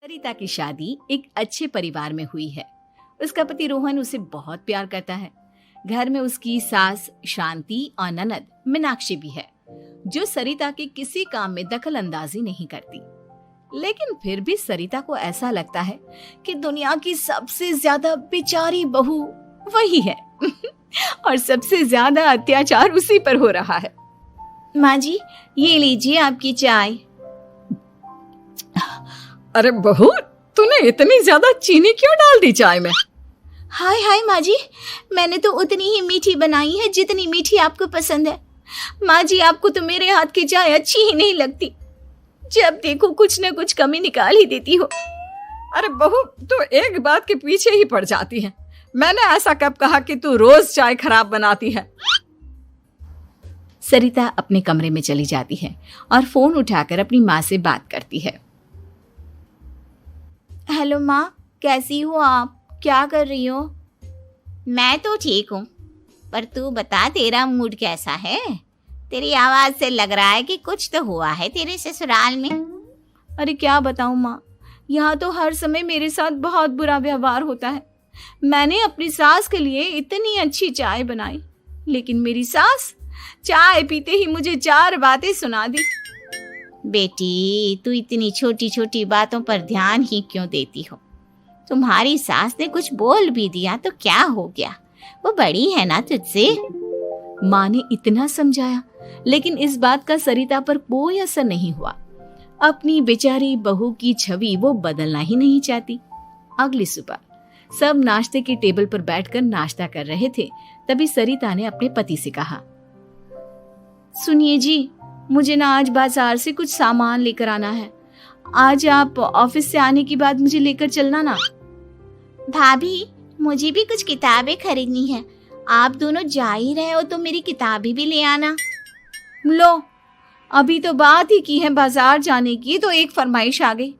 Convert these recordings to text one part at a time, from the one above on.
सरिता की शादी एक अच्छे परिवार में हुई है। उसका पति रोहन उसे बहुत प्यार करता है। घर में उसकी सास शांति और ननद मीनाक्षी भी है, जो सरिता के किसी काम में दखल अंदाजी नहीं करती। लेकिन फिर भी सरिता को ऐसा लगता है कि दुनिया की सबसे ज्यादा बेचारी बहू वही है और सबसे ज्यादा अत्याचार उसी पर हो रहा है। माँ जी, ये लीजिए आपकी चाय। अरे बहू, तूने इतनी ज्यादा चीनी क्यों डाल दी चाय में? हाय हाय माँ जी, मैंने तो उतनी ही मीठी बनाई है जितनी मीठी आपको पसंद है। माँ जी, आपको तो मेरे हाथ की चाय अच्छी ही नहीं लगती। जब देखो कुछ न कुछ कमी निकाल ही देती हो। अरे बहू, तू एक बात के पीछे ही पड़ जाती है। मैंने ऐसा कब कहा कि तू रोज चाय खराब बनाती है? सरिता अपने कमरे में चली जाती है और फोन उठाकर अपनी माँ से बात करती है। हेलो माँ, कैसी हो आप? क्या कर रही हो? मैं तो ठीक हूँ, पर तू बता, तेरा मूड कैसा है? तेरी आवाज से लग रहा है कि कुछ तो हुआ है तेरे ससुराल में। अरे क्या बताऊँ माँ, यहाँ तो हर समय मेरे साथ बहुत बुरा व्यवहार होता है। मैंने अपनी सास के लिए इतनी अच्छी चाय बनाई, लेकिन मेरी सास चाय पीते ही मुझे 4 बातें सुना दी। बेटी, तू इतनी छोटी छोटी बातों पर ध्यान ही क्यों देती हो? तुम्हारी सास ने कुछ बोल भी दिया तो क्या हो गया, वो बड़ी है ना तुझसे। माँ ने इतना समझाया, लेकिन इस बात का सरिता पर कोई असर नहीं हुआ। अपनी बेचारी बहू की छवि वो बदलना ही नहीं चाहती। अगली सुबह सब नाश्ते की टेबल पर बैठकर नाश्ता कर रहे थे, तभी सरिता ने अपने पति से कहा, सुनिए जी, मुझे ना आज बाजार से कुछ सामान लेकर आना है। आज आप ऑफिस से आने के बाद मुझे लेकर चलना ना। भाभी, मुझे भी कुछ किताबें खरीदनी है। आप दोनों जा ही रहे हो तो मेरी किताबें भी ले आना। लो, अभी तो बात ही की है बाजार जाने की, तो एक फरमाइश आ गई।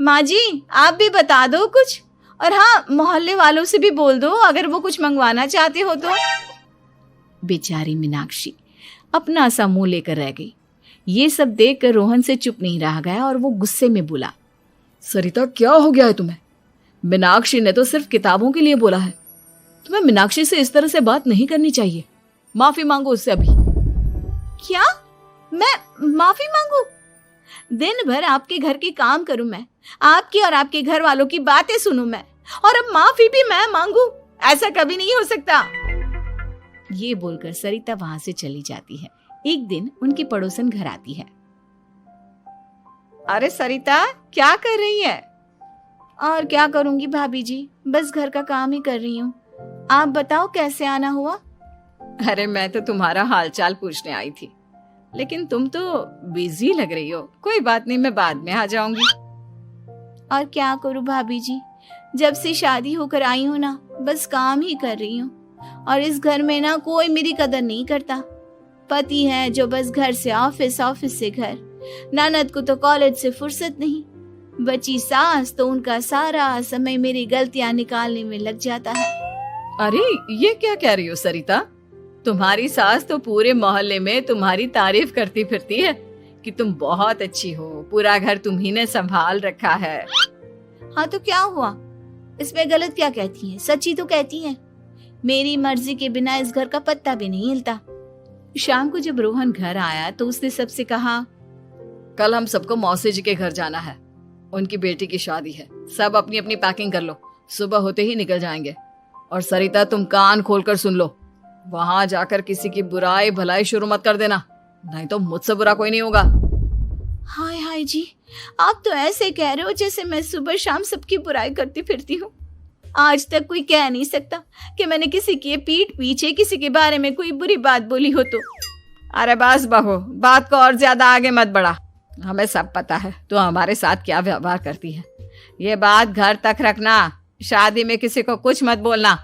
माँ जी, आप भी बता दो कुछ, और हाँ, मोहल्ले वालों से भी बोल दो अगर वो कुछ मंगवाना चाहते हो तो। बेचारी मीनाक्षी अपना सा मुंह लेकर रह गई। ये सब देखकर रोहन से चुप नहीं रह गया और वो गुस्से में बोला, सरिता, क्या हो गया है तुम्हें? मीनाक्षी ने तो सिर्फ किताबों के लिए बोला है। तुम्हें मीनाक्षी से इस तरह से बात नहीं करनी चाहिए। माफी मांगो उससे अभी। क्या? मैं माफी मांगू? दिन भर आपके घर के काम करूं मैं, आपकी और आपके घर वालों की बातें सुनूं मैं, और अब माफी भी मैं मांगू? ऐसा कभी नहीं हो सकता। ये बोलकर सरिता वहां से चली जाती है। एक दिन उनकी पड़ोसन घर आती है। अरे सरिता, क्या कर रही है? और क्या करूंगी भाभी जी, बस घर का काम ही कर रही हूँ। आप बताओ कैसे आना हुआ? अरे मैं तो तुम्हारा हालचाल पूछने आई थी, लेकिन तुम तो बिजी लग रही हो। कोई बात नहीं, मैं बाद में आ जाऊंगी। और क्या करूं भाभी जी, जब से शादी होकर आई हूँ ना, बस काम ही कर रही हूँ। और इस घर में ना कोई मेरी कदर नहीं करता। पति है जो बस घर से ऑफिस, ऑफिस से घर। ननद को तो कॉलेज से फुर्सत नहीं। बची सास तो उनका सारा समय मेरी गलतियां निकालने में लग जाता है। अरे ये क्या कह रही हो सरिता? तुम्हारी सास तो पूरे मोहल्ले में तुम्हारी तारीफ करती फिरती है कि तुम बहुत अच्छी हो, पूरा घर तुम्ही ने संभाल रखा है। हाँ तो क्या हुआ, इसमें गलत क्या कहती है? सच्ची तो कहती है। मेरी मर्जी के बिना इस घर का पत्ता भी नहीं हिलता। शाम को जब रोहन घर आया तो उसने सबसे कहा, कल हम सबको मौसी जी के घर जाना है। उनकी बेटी की शादी है। सब अपनी अपनी पैकिंग कर लो, सुबह होते ही निकल जाएंगे। और सरिता, तुम कान खोलकर सुन लो, वहां जाकर किसी की बुराई भलाई शुरू मत कर देना, नहीं तो मुझसे बुरा कोई नहीं होगा। हाय हाय जी, आप तो ऐसे कह रहे हो जैसे मैं सुबह शाम सबकी बुराई करती फिरती हूँ। आज तक कोई कह नहीं सकता कि मैंने किसी की पीठ पीछे किसी के बारे में कोई बुरी बात बोली हो तो। अरे बस बहू, बात को और ज्यादा आगे मत बढ़ा। हमें सब पता है तू हमारे साथ क्या व्यवहार करती है। ये बात घर तक रखना, शादी में किसी को कुछ मत बोलना,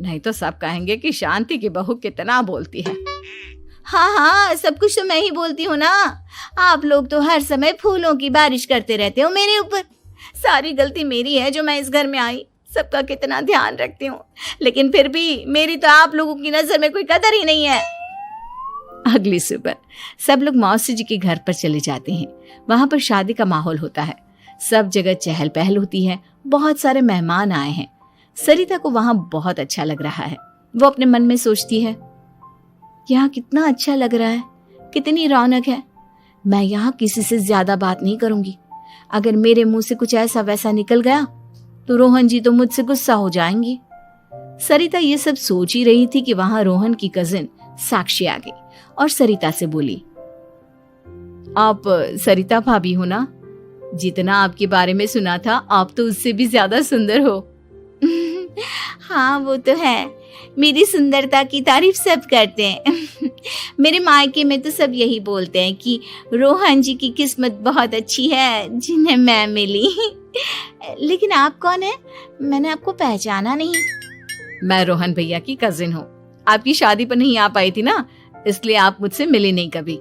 नहीं तो सब कहेंगे कि शांति की बहू कितना बोलती है। हाँ हाँ, सब कुछ तो मैं ही बोलती हूँ ना। आप लोग तो हर समय फूलों की बारिश करते रहते हो मेरे ऊपर। सारी गलती मेरी है जो मैं इस घर में आई। सबका कितना ध्यान रखती हूँ, लेकिन फिर भी मेरी तो आप लोगों की नजर में कोई कदर ही नहीं है। अगली सुबह सब लोग मौसी जी के घर पर चले जाते हैं। वहां पर शादी का माहौल होता है। सब जगह चहल पहल होती है, बहुत सारे मेहमान आए हैं। सरिता को वहां बहुत अच्छा लग रहा है। वो अपने मन में सोचती है, यहाँ कितना अच्छा लग रहा है, कितनी रौनक है। मैं यहाँ किसी से ज्यादा बात नहीं करूंगी। अगर मेरे मुंह से कुछ ऐसा वैसा निकल गया तो रोहन जी तो मुझसे गुस्सा हो जाएंगी। सरिता ये सब सोच ही रही थी कि वहां रोहन की कजिन साक्षी आ गई और सरिता से बोली, आप सरिता भाभी हो ना? जितना आपके बारे में सुना था, आप तो उससे भी ज्यादा सुंदर हो। हाँ वो तो है, मेरी सुंदरता की तारीफ सब करते हैं। मेरे मायके में तो सब यही बोलते हैं कि रोहन जी की किस्मत बहुत अच्छी है जिन्हें मैं मिली। लेकिन आप कौन है? मैंने आपको पहचाना नहीं। मैं रोहन भैया की कजिन हूँ। आपकी शादी पर नहीं आ पाई थी ना, इसलिए आप मुझसे मिले नहीं कभी।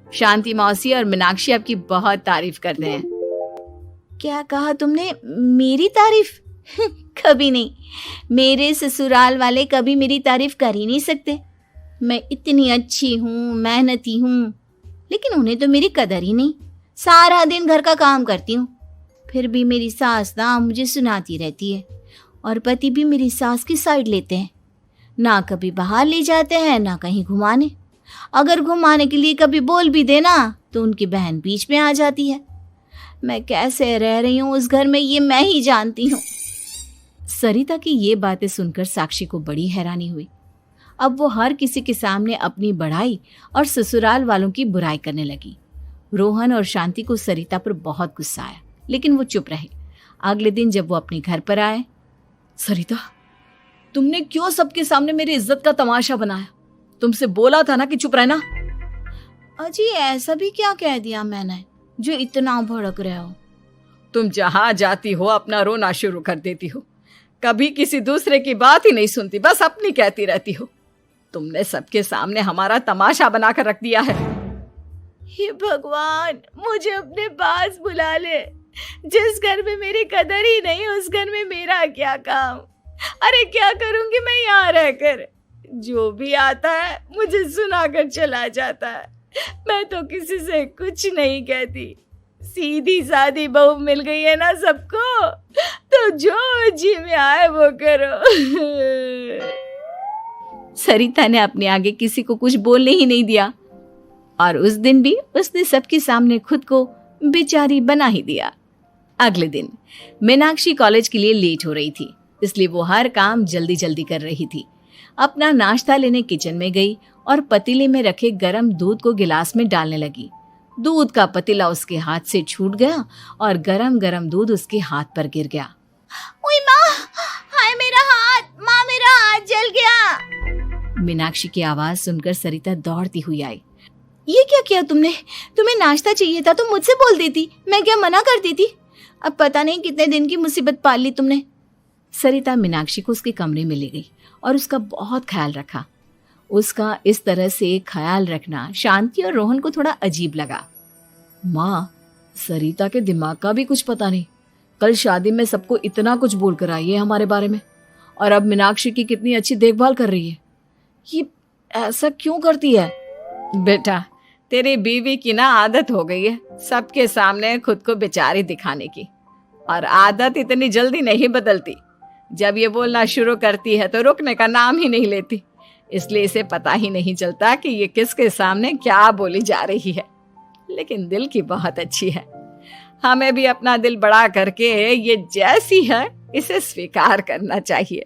शांति मौसी और मीनाक्षी आपकी बहुत तारीफ करते हैं। क्या कहा तुमने? मेरी तारीफ? कभी नहीं। मेरे ससुराल वाले कभी मेरी तारीफ कर ही नहीं सकते। मैं इतनी अच्छी हूँ, मेहनती हूँ, लेकिन उन्हें तो मेरी कदर ही नहीं। सारा दिन घर का काम करती हूँ, फिर भी मेरी सास ना मुझे सुनाती रहती है, और पति भी मेरी सास की साइड लेते हैं। ना कभी बाहर ले जाते हैं, ना कहीं घुमाने। अगर घुमाने के लिए कभी बोल भी देना तो उनकी बहन बीच में आ जाती है। मैं कैसे रह रही हूँ उस घर में, ये मैं ही जानती हूँ। सरिता की ये बातें सुनकर साक्षी को बड़ी हैरानी हुई। अब वो हर किसी के सामने अपनी बढ़ाई और ससुराल वालों की बुराई करने लगी। रोहन और शांति को सरिता पर बहुत गुस्सा आया, लेकिन वो चुप रहे। अगले दिन जब वो अपने घर पर आए, सरिता, तुमने क्यों सबके सामने मेरी इज्जत का तमाशा बनाया? तुमसे बोला था ना कि चुप रहना। अजी ऐसा भी क्या कह दिया मैंने जो इतना भड़क रहे हो? तुम जहां जाती हो अपना रोना शुरू कर देती हो। कभी किसी दूसरे की बात ही नहीं सुनती, बस अपनी कहती रहती हो। तुमने सबके सामने हमारा तमाशा बनाकर रख दिया है। हे भगवान, मुझे अपने पास बुला ले। जिस घर में मेरी कदर ही नहीं, उस घर में मेरा क्या काम? अरे क्या करूंगी मैं यहाँ रहकर? जो भी आता है मुझे सुनाकर चला जाता है। मैं तो किसी से कुछ नहीं कहती। सीधी सादी बहू मिल गई है ना सबको, तो जो जी में आए वो करो। सरिता ने अपने आगे किसी को कुछ बोलने ही नहीं दिया, और उस दिन भी उसने सबके सामने खुद को बेचारी बना ही दिया। अगले दिन मीनाक्षी कॉलेज के लिए लेट हो रही थी, इसलिए वो हर काम जल्दी जल्दी कर रही थी। अपना नाश्ता लेने किचन में गई और पतीले में रखे गरम दूध को गिलास में डालने लगी। दूध का पतीला उसके हाथ से छूट गया और गरम गरम दूध उसके हाथ पर गिर गया। ओए माँ, हाय मेरा हाथ, माँ मेरा हाथ जल गया। मीनाक्षी की आवाज सुनकर सरिता दौड़ती हुई आई। ये क्या किया तुमने? तुम्हें नाश्ता चाहिए था तो मुझसे बोल देती, मैं क्या मना करती थी? अब पता नहीं कितने दिन की मुसीबत पाल ली तुमने। सरिता मीनाक्षी को उसके कमरे में ले गई और उसका बहुत ख्याल रखा। उसका इस तरह से ख्याल रखना शांति और रोहन को थोड़ा अजीब लगा। माँ, सरिता के दिमाग का भी कुछ पता नहीं। कल शादी में सबको इतना कुछ बोल कर आई है हमारे बारे में, और अब मीनाक्षी की कितनी अच्छी देखभाल कर रही है। ये ऐसा क्यों करती है? बेटा, तेरी बीवी की ना आदत हो गई है सबके सामने खुद को बेचारी दिखाने की, और आदत इतनी जल्दी नहीं बदलती। जब ये बोलना शुरू करती है तो रुकने का नाम ही नहीं लेती, इसलिए इसे पता ही नहीं चलता कि ये किसके सामने क्या बोली जा रही है। लेकिन दिल की बहुत अच्छी है। हमें भी अपना दिल बड़ा करके ये जैसी है इसे स्वीकार करना चाहिए।